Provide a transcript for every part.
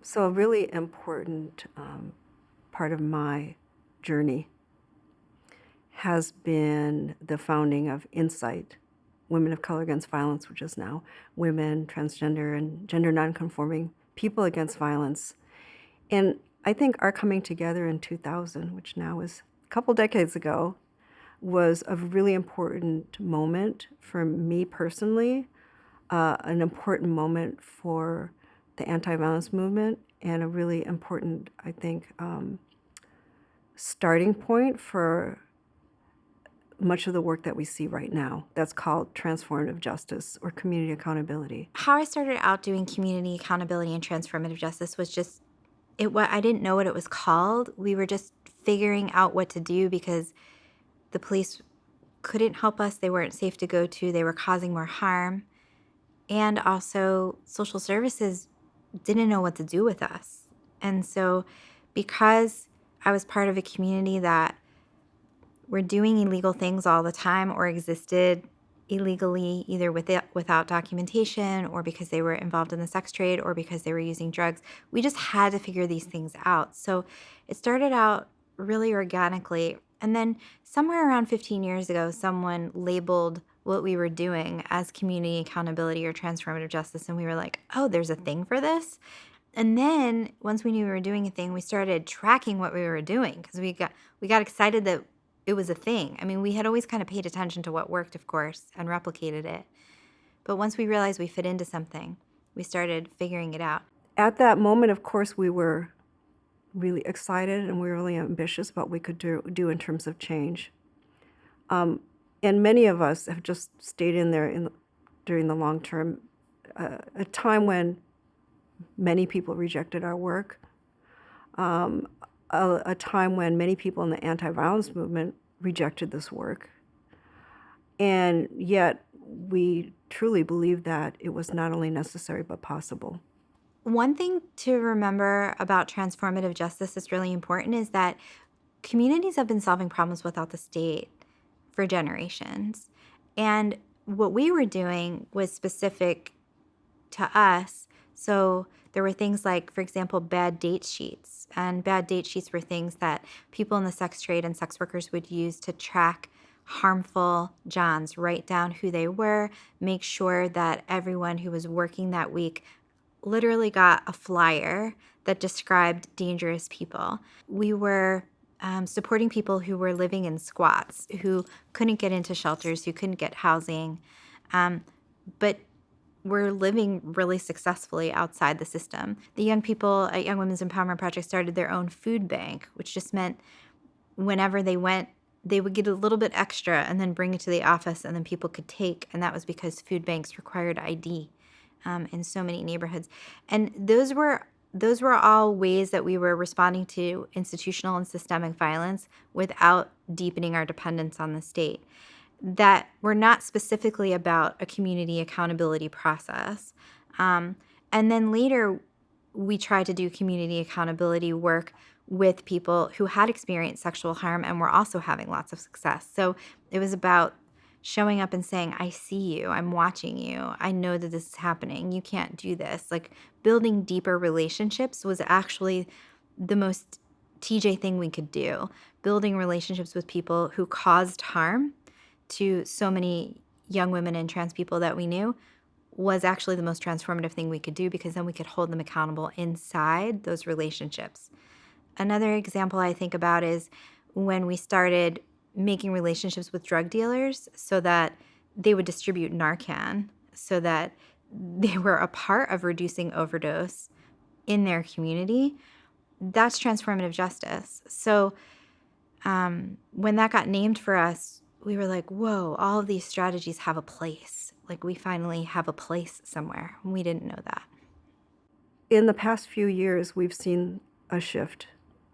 So a really important part of my journey has been the founding of INCITE, Women of Color Against Violence, which is now Women, Transgender, and Gender Nonconforming People Against Violence. And I think our coming together in 2000, which now is a couple decades ago, was a really important moment for me personally, an important moment for the anti-violence movement, and a really important, I think, starting point for much of the work that we see right now. That's called transformative justice or community accountability. How I started out doing community accountability and transformative justice was just I didn't know what it was called. We were just figuring out what to do because the police couldn't help us. They weren't safe to go to. They were causing more harm. And also social services didn't know what to do with us. And so because I was part of a community that were doing illegal things all the time or existed illegally, either without documentation or because they were involved in the sex trade or because they were using drugs. We just had to figure these things out. So it started out really organically. And then somewhere around 15 years ago, someone labeled what we were doing as community accountability or transformative justice. And we were like, oh, there's a thing for this. And then once we knew we were doing a thing, we started tracking what we were doing because we got excited that it was a thing. I mean, we had always kind of paid attention to what worked, of course, and replicated it. But once we realized we fit into something, we started figuring it out. At that moment, of course, we were really excited and we were really ambitious about what we could do in terms of change. And many of us have just stayed in there during the long term, a time when many people rejected our work, a time when many people in the anti-violence movement rejected this work. And yet we truly believe that it was not only necessary but possible. One thing to remember about transformative justice that's really important is that communities have been solving problems without the state for generations. And what we were doing was specific to us. So there were things like, for example, bad date sheets. And bad date sheets were things that people in the sex trade and sex workers would use to track harmful Johns, write down who they were, make sure that everyone who was working that week literally got a flyer that described dangerous people. We were supporting people who were living in squats, who couldn't get into shelters, who couldn't get housing, but were living really successfully outside the system. The young people at Young Women's Empowerment Project started their own food bank, which just meant whenever they went, they would get a little bit extra and then bring it to the office and then people could take. And that was because food banks required ID in so many neighborhoods. And those were all ways that we were responding to institutional and systemic violence without deepening our dependence on the state, that were not specifically about a community accountability process. And then later, we tried to do community accountability work with people who had experienced sexual harm and were also having lots of success. So it was about showing up and saying, I see you, I'm watching you, I know that this is happening, you can't do this. Like building deeper relationships was actually the most TJ thing we could do. Building relationships with people who caused harm to so many young women and trans people that we knew was actually the most transformative thing we could do because then we could hold them accountable inside those relationships. Another example I think about is when we started making relationships with drug dealers so that they would distribute Narcan so that they were a part of reducing overdose in their community. That's transformative justice. So when that got named for us, we were like, whoa, all of these strategies have a place. Like we finally have a place somewhere. We didn't know that. In the past few years, we've seen a shift.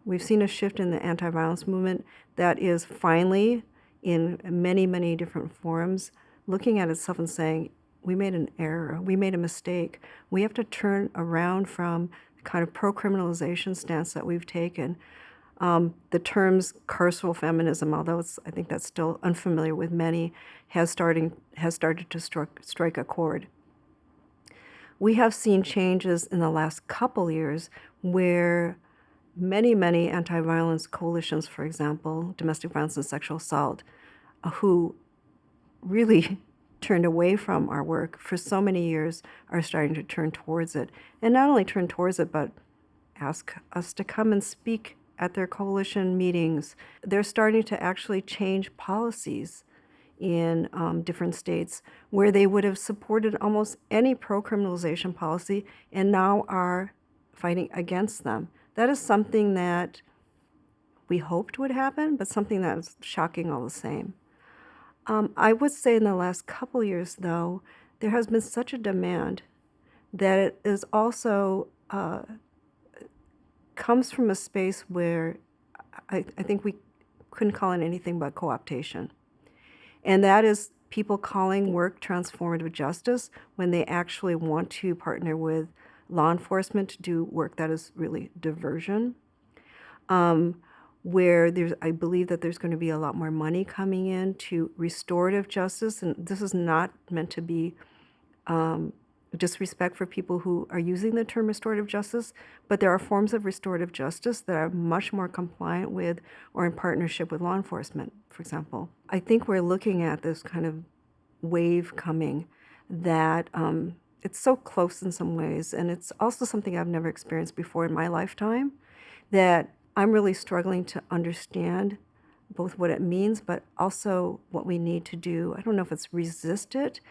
We've seen a shift in the anti-violence movement that is finally, in many, many different forums, looking at itself and saying, we made an error, we made a mistake. We have to turn around from the kind of pro-criminalization stance that we've taken. The terms carceral feminism, although I think that's still unfamiliar with many, has started to strike a chord. we have seen changes in the last couple years where many anti-violence coalitions, for example, domestic violence and sexual assault, who really turned away from our work for so many years, are starting to turn towards it. And not only turn towards it, but ask us to come and speak at their coalition meetings. They're starting to actually change policies in different states where they would have supported almost any pro-criminalization policy and now are fighting against them. That is something that we hoped would happen, but something that is shocking all the same. I would say in the last couple years, though, there has been such a demand that it is also comes from a space where I think we couldn't call it anything but co-optation. And that is people calling work transformative justice when they actually want to partner with law enforcement to do work that is really diversion. Where I believe that there's going to be a lot more money coming in to restorative justice. And this is not meant to be disrespect for people who are using the term restorative justice, but there are forms of restorative justice that are much more compliant with or in partnership with law enforcement, for example. I think we're looking at this kind of wave coming that it's so close in some ways, and it's also something I've never experienced before in my lifetime, that I'm really struggling to understand both what it means, but also what we need to do. I don't know if it's resist it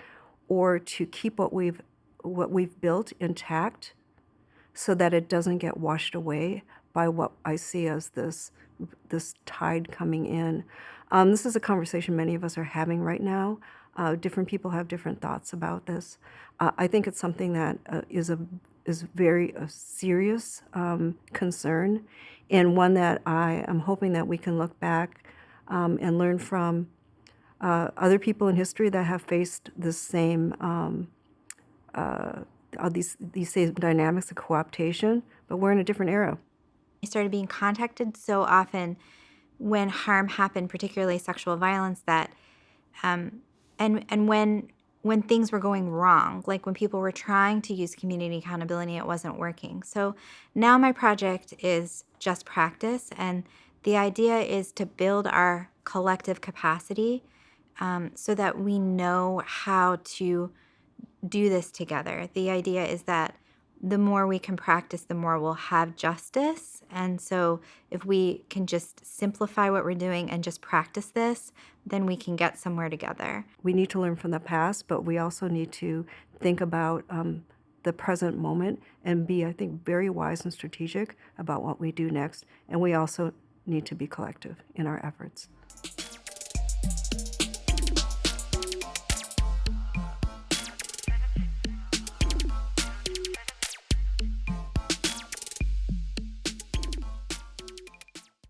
or to keep what we've built intact so that it doesn't get washed away by what I see as this tide coming in. This is a conversation many of us are having right now. Different people have different thoughts about this. I think it's something that is very serious concern, and one that I am hoping that we can look back and learn from other people in history that have faced the same these same dynamics of co-optation, but we're in a different era. I started being contacted so often when harm happened, particularly sexual violence, that and when things were going wrong, like when people were trying to use community accountability, it wasn't working. So now my project is just practice, and the idea is to build our collective capacity so that we know how to do this together. The idea is that the more we can practice, the more we'll have justice. And so if we can just simplify what we're doing and just practice this, then we can get somewhere together. We need to learn from the past, but we also need to think about the present moment and be, I think, very wise and strategic about what we do next. And we also need to be collective in our efforts.